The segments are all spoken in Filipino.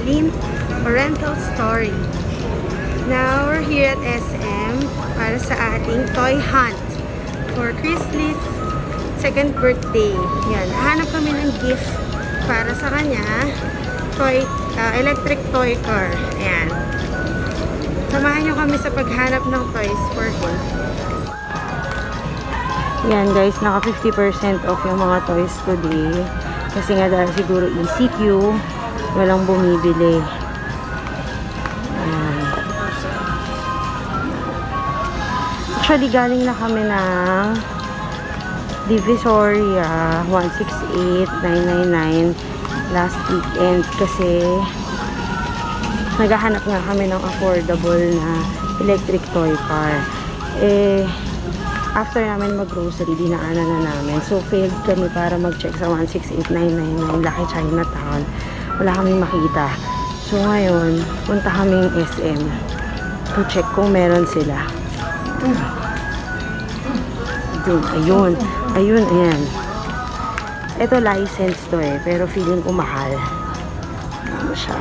Larlyn Rental Story. Now, we're here at SM para sa ating toy hunt for Chrisley's second birthday. Yan, hanap kami ng gift para sa kanya. Electric toy car. Ayan. Samahan nyo kami sa paghanap ng toys for him. Yan guys, naka 50% off yung mga toys today. Kasi nga dahil siguro ECQ, walang bumibili. Actually, galing na kami ng Divisoria 168,999 last weekend kasi naghahanap nga kami ng affordable na electric toy car. After namin mag-grocery, dinaanan na namin. So, failed kami para mag-check sa 168,999 Lucky Chinatown. Wala kaming makita. So, ngayon, punta kaming SM to check kung meron sila. Ayun. Ayan. Ito license to pero feeling ko mahal. Ano siya?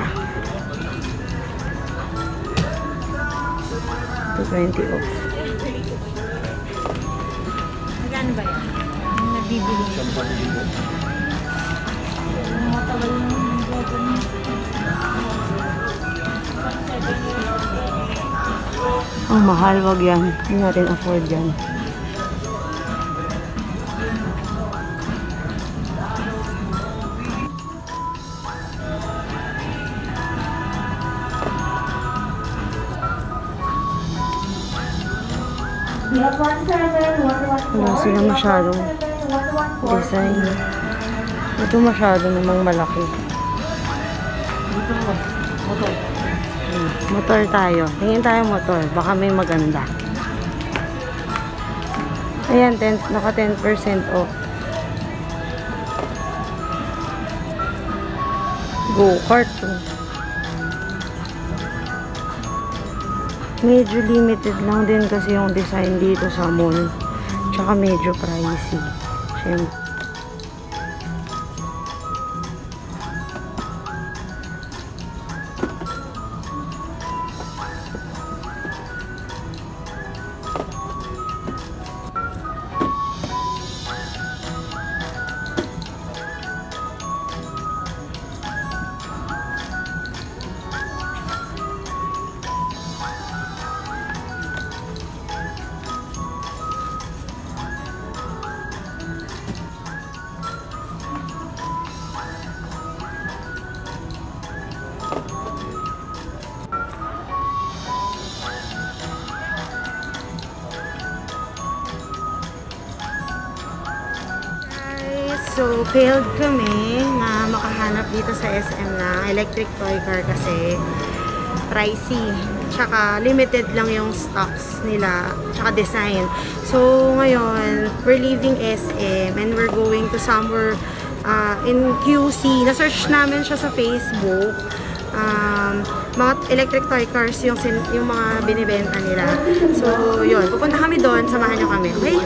220 off. Magkano ba yan? Ang nabibili. Ang mahal, wag yan. Hindi natin afford yan. Wala sila masyadong design. Ito masyado namang malaki. Motor tayo. Tingin tayo motor. Baka may maganda. Ayan, naka 10% off. Go-kart. Medyo limited lang din kasi yung design dito sa mall. Tsaka medyo pricey. Siyempre. So, failed kami na makahanap dito sa SM na electric toy car kasi pricey. Tsaka limited lang yung stocks nila. Tsaka design. So, ngayon, we're leaving SM and we're going to somewhere in QC. Na-search namin siya sa Facebook. Mga electric toy cars yung mga binibenta nila. So, yun. Pupunta kami doon. Samahan nyo kami. Okay?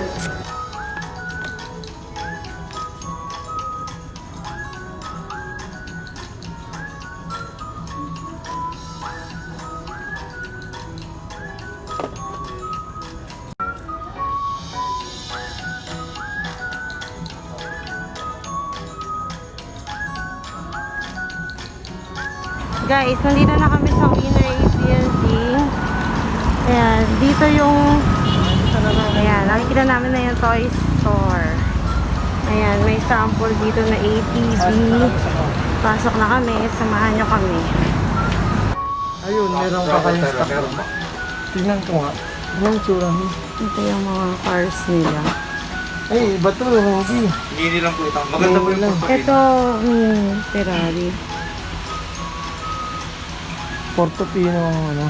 Guys, nandito na kami sa inner building. Ayan, dito yung ayan, nakikita namin na yung toy store. Ayan, may sample dito na ATV. Pasok na kami, samahan nyo kami. Ayun, meron pa kayong stock. Tingnan ko nga. Yung tsura niya. Ito yung mga cars nila. Ay, iba to, Hogi. Hindi lang po ito. Maganda po yung pagpapin. Ito, Ferrari. Portofino, ano.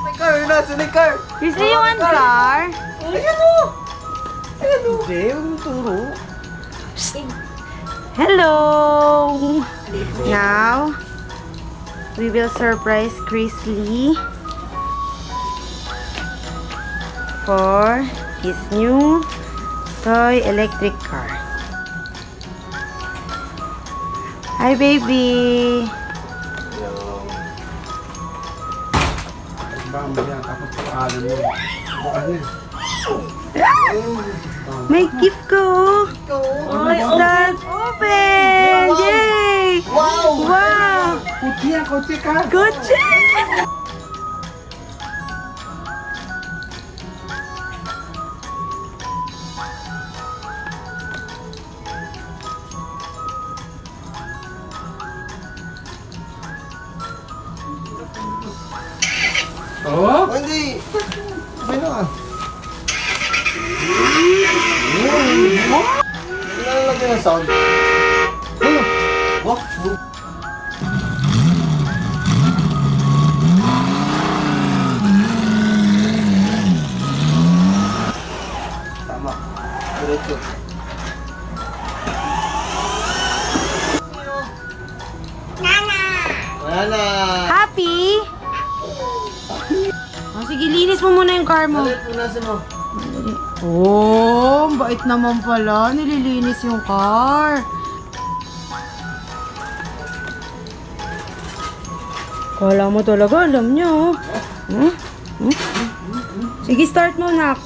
May car! Nasaan yung car? You see one car? Ayan o! Ayan o! Hindi, huwag mo turo. Hello! Now, we will surprise Chris Lee for his new toy electric car. Hi, baby! Bang mo yan, tapos pakalan mo. Bukas niya. May gift ko! What's that? Open! Yay! Wow! Wow! Kutsi yan, kutsi ka! Kotse! Oh? Hindi! Okay na ah. Nilalagyan ng sound. What? Tama. Diretso. Nana! Happy? Oh, sige, linis mo muna yung car mo. Dalit mo nasa mo. Oh, bait naman pala. Nililinis yung car. Kala mo talaga, alam niya oh. Hmm? Hmm? Sige, start mo na.